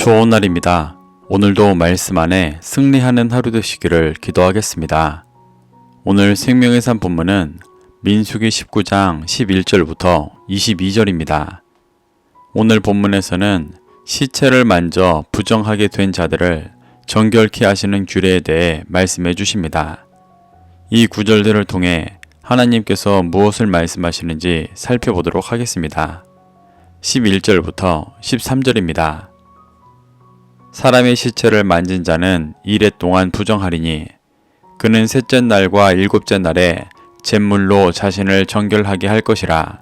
좋은 날입니다. 오늘도 말씀 안에 승리하는 하루 되시기를 기도하겠습니다. 오늘 생명의 산 본문은 민수기 19장 11절부터 22절입니다. 오늘 본문에서는 시체를 만져 부정하게 된 자들을 정결케 하시는 규례에 대해 말씀해 주십니다. 이 구절들을 통해 하나님께서 무엇을 말씀하시는지 살펴보도록 하겠습니다. 11절부터 13절입니다. 사람의 시체를 만진 자는 이레 동안 부정하리니 그는 셋째 날과 일곱째 날에 잿물로 자신을 정결하게 할 것이라.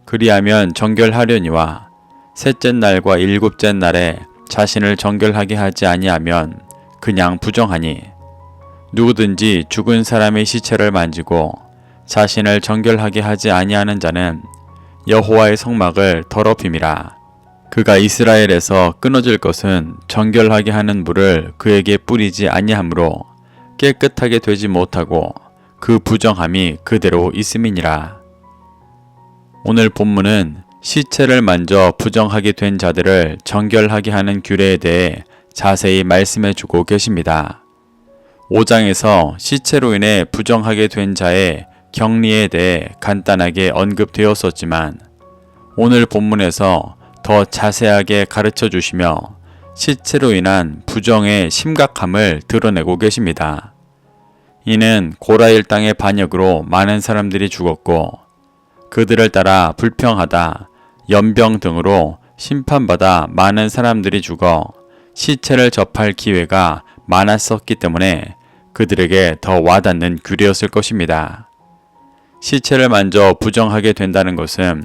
그리하면 정결하려니와 셋째 날과 일곱째 날에 자신을 정결하게 하지 아니하면 그냥 부정하니 누구든지 죽은 사람의 시체를 만지고 자신을 정결하게 하지 아니하는 자는 여호와의 성막을 더럽힘이라. 그가 이스라엘에서 끊어질 것은 정결하게 하는 물을 그에게 뿌리지 아니하므로 깨끗하게 되지 못하고 그 부정함이 그대로 있음이니라. 오늘 본문은 시체를 만져 부정하게 된 자들을 정결하게 하는 규례에 대해 자세히 말씀해 주고 계십니다. 5장에서 시체로 인해 부정하게 된 자의 격리에 대해 간단하게 언급되었었지만 오늘 본문에서 더 자세하게 가르쳐 주시며 시체로 인한 부정의 심각함을 드러내고 계십니다. 이는 고라 일당의 반역으로 많은 사람들이 죽었고 그들을 따라 불평하다, 연병 등으로 심판받아 많은 사람들이 죽어 시체를 접할 기회가 많았었기 때문에 그들에게 더 와닿는 규례였을 것입니다. 시체를 만져 부정하게 된다는 것은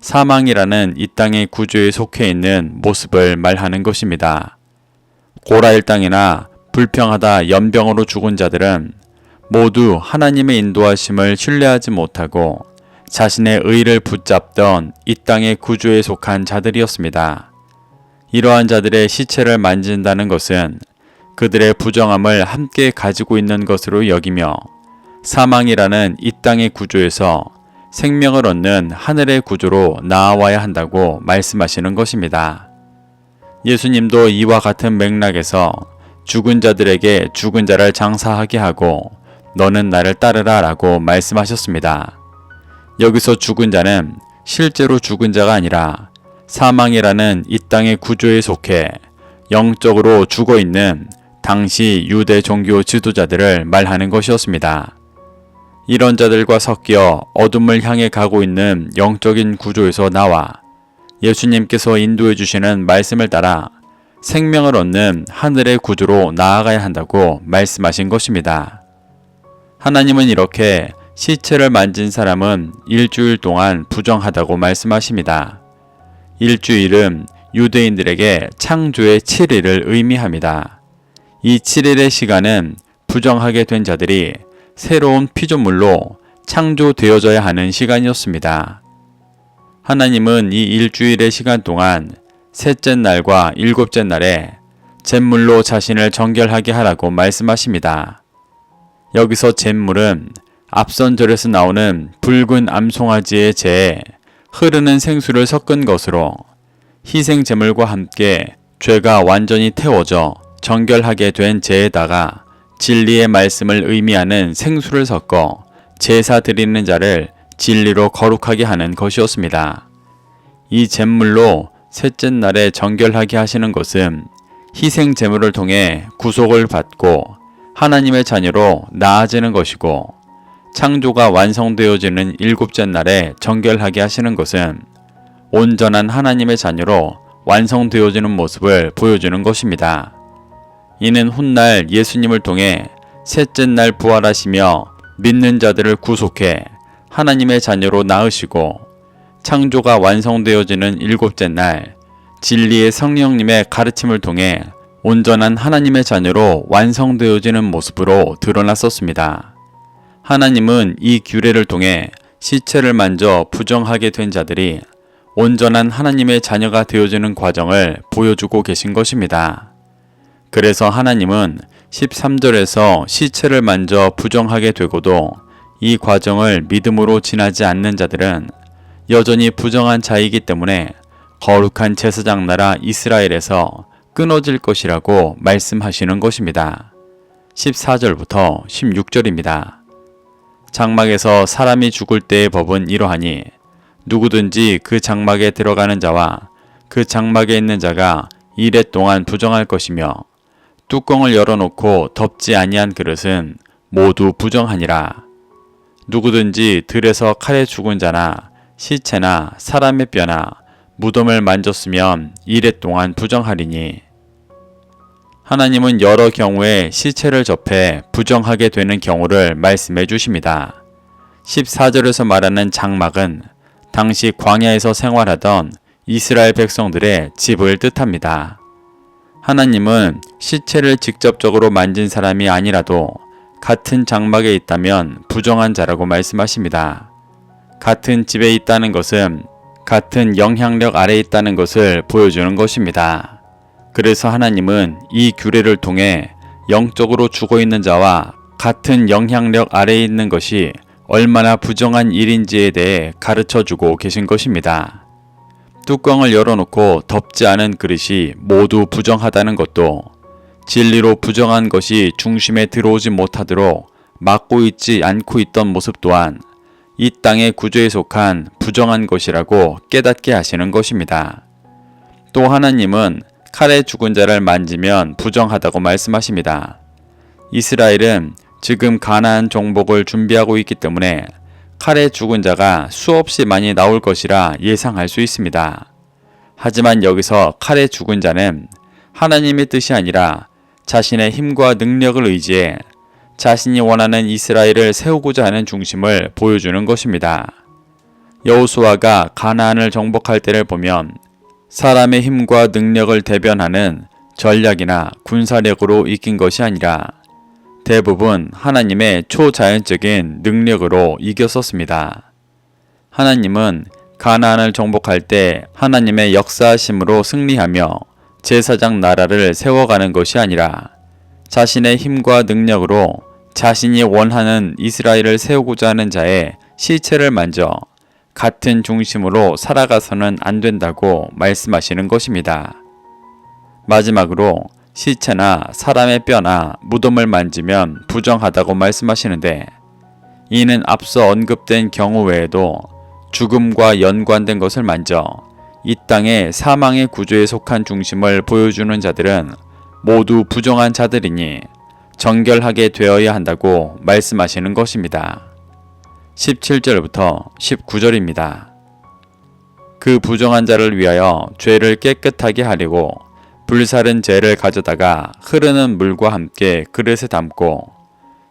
사망이라는 이 땅의 구조에 속해 있는 모습을 말하는 것입니다. 고라 일당이나 불평하다 연병으로 죽은 자들은 모두 하나님의 인도하심을 신뢰하지 못하고 자신의 의를 붙잡던 이 땅의 구조에 속한 자들이었습니다. 이러한 자들의 시체를 만진다는 것은 그들의 부정함을 함께 가지고 있는 것으로 여기며 사망이라는 이 땅의 구조에서 생명을 얻는 하늘의 구조로 나아와야 한다고 말씀하시는 것입니다. 예수님도 이와 같은 맥락에서 죽은 자들에게 죽은 자를 장사하게 하고 너는 나를 따르라 라고 말씀하셨습니다. 여기서 죽은 자는 실제로 죽은 자가 아니라 사망이라는 이 땅의 구조에 속해 영적으로 죽어있는 당시 유대 종교 지도자들을 말하는 것이었습니다. 이런 자들과 섞여 어둠을 향해 가고 있는 영적인 구조에서 나와 예수님께서 인도해 주시는 말씀을 따라 생명을 얻는 하늘의 구조로 나아가야 한다고 말씀하신 것입니다. 하나님은 이렇게 시체를 만진 사람은 일주일 동안 부정하다고 말씀하십니다. 일주일은 유대인들에게 창조의 7일을 의미합니다. 이 7일의 시간은 부정하게 된 자들이 새로운 피조물로 창조되어져야 하는 시간이었습니다. 하나님은 이 일주일의 시간 동안 셋째 날과 일곱째 날에 잿물로 자신을 정결하게 하라고 말씀하십니다. 여기서 잿물은 앞선 절에서 나오는 붉은 암송아지의 재에 흐르는 생수를 섞은 것으로 희생 제물과 함께 죄가 완전히 태워져 정결하게 된 재에다가 진리의 말씀을 의미하는 생수를 섞어 제사 드리는 자를 진리로 거룩하게 하는 것이었습니다. 이 잿물로 셋째 날에 정결하게 하시는 것은 희생 제물을 통해 구속을 받고 하나님의 자녀로 나아지는 것이고 창조가 완성되어지는 일곱째 날에 정결하게 하시는 것은 온전한 하나님의 자녀로 완성되어지는 모습을 보여주는 것입니다. 이는 훗날 예수님을 통해 셋째 날 부활하시며 믿는 자들을 구속해 하나님의 자녀로 낳으시고 창조가 완성되어지는 일곱째 날 진리의 성령님의 가르침을 통해 온전한 하나님의 자녀로 완성되어지는 모습으로 드러났었습니다. 하나님은 이 규례를 통해 시체를 만져 부정하게 된 자들이 온전한 하나님의 자녀가 되어지는 과정을 보여주고 계신 것입니다. 그래서 하나님은 13절에서 시체를 만져 부정하게 되고도 이 과정을 믿음으로 지나지 않는 자들은 여전히 부정한 자이기 때문에 거룩한 제사장 나라 이스라엘에서 끊어질 것이라고 말씀하시는 것입니다. 14절부터 16절입니다. 장막에서 사람이 죽을 때의 법은 이러하니 누구든지 그 장막에 들어가는 자와 그 장막에 있는 자가 이레 동안 부정할 것이며 뚜껑을 열어놓고 덮지 아니한 그릇은 모두 부정하니라. 누구든지 들에서 칼에 죽은 자나 시체나 사람의 뼈나 무덤을 만졌으면 이레 동안 부정하리니 하나님은 여러 경우에 시체를 접해 부정하게 되는 경우를 말씀해 주십니다. 14절에서 말하는 장막은 당시 광야에서 생활하던 이스라엘 백성들의 집을 뜻합니다. 하나님은 시체를 직접적으로 만진 사람이 아니라도 같은 장막에 있다면 부정한 자라고 말씀하십니다. 같은 집에 있다는 것은 같은 영향력 아래에 있다는 것을 보여주는 것입니다. 그래서 하나님은 이 규례를 통해 영적으로 죽어 있는 자와 같은 영향력 아래에 있는 것이 얼마나 부정한 일인지에 대해 가르쳐주고 계신 것입니다. 뚜껑을 열어놓고 덮지 않은 그릇이 모두 부정하다는 것도 진리로 부정한 것이 중심에 들어오지 못하도록 막고 있지 않고 있던 모습 또한 이 땅의 구조에 속한 부정한 것이라고 깨닫게 하시는 것입니다. 또 하나님은 칼에 죽은 자를 만지면 부정하다고 말씀하십니다. 이스라엘은 지금 가나안 정복을 준비하고 있기 때문에 칼에 죽은 자가 수없이 많이 나올 것이라 예상할 수 있습니다. 하지만 여기서 칼에 죽은 자는 하나님의 뜻이 아니라 자신의 힘과 능력을 의지해 자신이 원하는 이스라엘을 세우고자 하는 중심을 보여주는 것입니다. 여호수아가 가나안을 정복할 때를 보면 사람의 힘과 능력을 대변하는 전략이나 군사력으로 이긴 것이 아니라 대부분 하나님의 초자연적인 능력으로 이겼었습니다. 하나님은 가나안을 정복할 때 하나님의 역사하심으로 승리하며 제사장 나라를 세워가는 것이 아니라 자신의 힘과 능력으로 자신이 원하는 이스라엘을 세우고자 하는 자의 시체를 만져 같은 중심으로 살아가서는 안 된다고 말씀하시는 것입니다. 마지막으로 시체나 사람의 뼈나 무덤을 만지면 부정하다고 말씀하시는데 이는 앞서 언급된 경우 외에도 죽음과 연관된 것을 만져 이 땅의 사망의 구조에 속한 중심을 보여주는 자들은 모두 부정한 자들이니 정결하게 되어야 한다고 말씀하시는 것입니다. 17절부터 19절입니다. 그 부정한 자를 위하여 죄를 깨끗하게 하려고 불사른 재를 가져다가 흐르는 물과 함께 그릇에 담고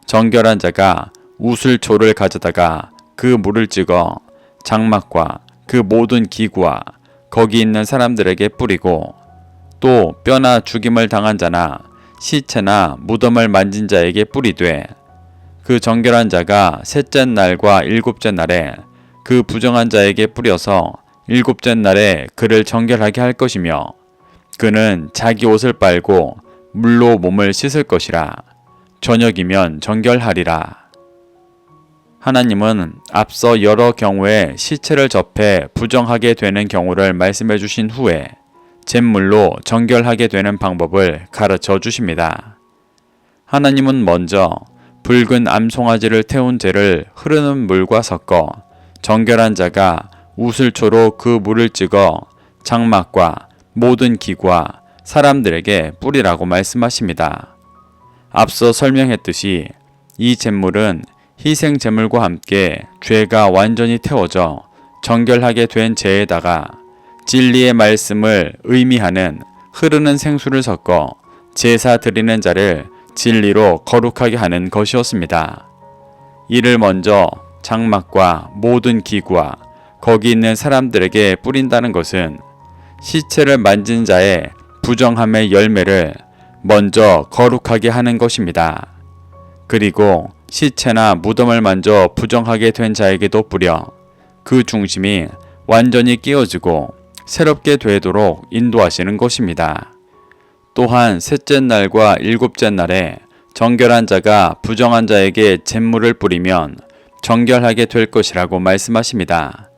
정결한 자가 우슬초를 가져다가 그 물을 찍어 장막과 그 모든 기구와 거기 있는 사람들에게 뿌리고 또 뼈나 죽임을 당한 자나 시체나 무덤을 만진 자에게 뿌리되 그 정결한 자가 셋째 날과 일곱째 날에 그 부정한 자에게 뿌려서 일곱째 날에 그를 정결하게 할 것이며 그는 자기 옷을 빨고 물로 몸을 씻을 것이라. 저녁이면 정결하리라. 하나님은 앞서 여러 경우에 시체를 접해 부정하게 되는 경우를 말씀해 주신 후에 잿물로 정결하게 되는 방법을 가르쳐 주십니다. 하나님은 먼저 붉은 암송아지를 태운 재를 흐르는 물과 섞어 정결한 자가 우슬초로 그 물을 찍어 장막과 모든 기구와 사람들에게 뿌리라고 말씀하십니다. 앞서 설명했듯이 이 잿물은 희생 제물과 함께 죄가 완전히 태워져 정결하게 된 재에다가 진리의 말씀을 의미하는 흐르는 생수를 섞어 제사 드리는 자를 진리로 거룩하게 하는 것이었습니다. 이를 먼저 장막과 모든 기구와 거기 있는 사람들에게 뿌린다는 것은 시체를 만진 자의 부정함의 열매를 먼저 거룩하게 하는 것입니다. 그리고 시체나 무덤을 만져 부정하게 된 자에게도 뿌려 그 중심이 완전히 끼워지고 새롭게 되도록 인도하시는 것입니다. 또한 셋째 날과 일곱째 날에 정결한 자가 부정한 자에게 잿물을 뿌리면 정결하게 될 것이라고 말씀하십니다.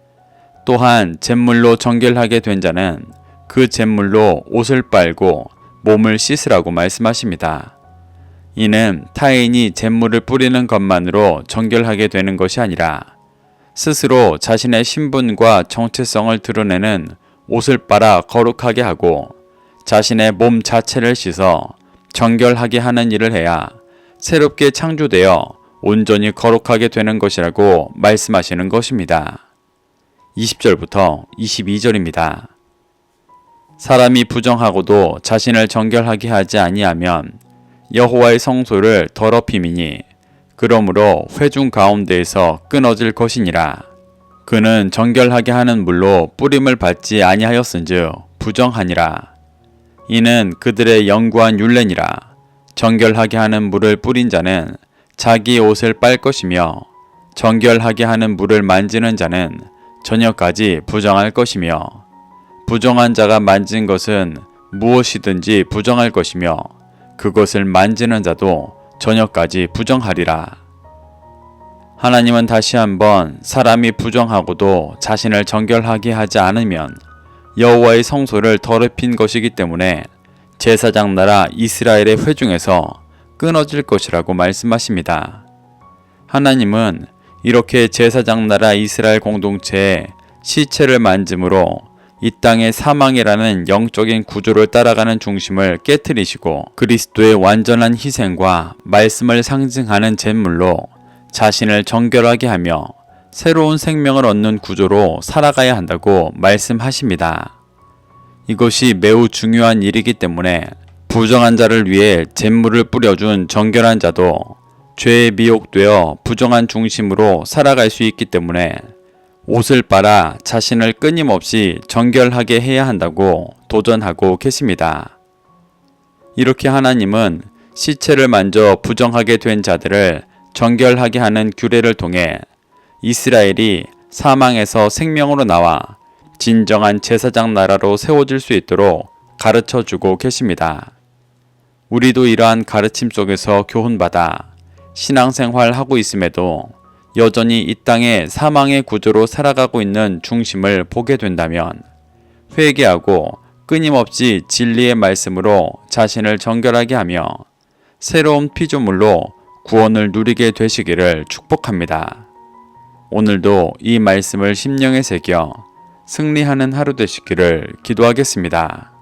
또한 잿물로 정결하게 된 자는 그 잿물로 옷을 빨고 몸을 씻으라고 말씀하십니다. 이는 타인이 잿물을 뿌리는 것만으로 정결하게 되는 것이 아니라 스스로 자신의 신분과 정체성을 드러내는 옷을 빨아 거룩하게 하고 자신의 몸 자체를 씻어 정결하게 하는 일을 해야 새롭게 창조되어 온전히 거룩하게 되는 것이라고 말씀하시는 것입니다. 20절부터 22절입니다. 사람이 부정하고도 자신을 정결하게 하지 아니하면 여호와의 성소를 더럽힘이니 그러므로 회중 가운데에서 끊어질 것이니라. 그는 정결하게 하는 물로 뿌림을 받지 아니하였은즉 부정하니라. 이는 그들의 영구한 율례니라. 정결하게 하는 물을 뿌린 자는 자기 옷을 빨 것이며 정결하게 하는 물을 만지는 자는 저녁까지 부정할 것이며 부정한 자가 만진 것은 무엇이든지 부정할 것이며 그것을 만지는 자도 저녁까지 부정하리라. 하나님은 다시 한번 사람이 부정하고도 자신을 정결하게 하지 않으면 여호와의 성소를 더럽힌 것이기 때문에 제사장 나라 이스라엘의 회중에서 끊어질 것이라고 말씀하십니다. 하나님은 이렇게 제사장 나라 이스라엘 공동체의 시체를 만짐으로 이 땅의 사망이라는 영적인 구조를 따라가는 중심을 깨트리시고 그리스도의 완전한 희생과 말씀을 상징하는 잿물로 자신을 정결하게 하며 새로운 생명을 얻는 구조로 살아가야 한다고 말씀하십니다. 이것이 매우 중요한 일이기 때문에 부정한 자를 위해 잿물을 뿌려준 정결한 자도 죄에 미혹되어 부정한 중심으로 살아갈 수 있기 때문에 옷을 빨아 자신을 끊임없이 정결하게 해야 한다고 도전하고 계십니다. 이렇게 하나님은 시체를 만져 부정하게 된 자들을 정결하게 하는 규례를 통해 이스라엘이 사망에서 생명으로 나와 진정한 제사장 나라로 세워질 수 있도록 가르쳐 주고 계십니다. 우리도 이러한 가르침 속에서 교훈받아 신앙생활하고 있음에도 여전히 이 땅의 사망의 구조로 살아가고 있는 중심을 보게 된다면 회개하고 끊임없이 진리의 말씀으로 자신을 정결하게 하며 새로운 피조물로 구원을 누리게 되시기를 축복합니다. 오늘도 이 말씀을 심령에 새겨 승리하는 하루 되시기를 기도하겠습니다.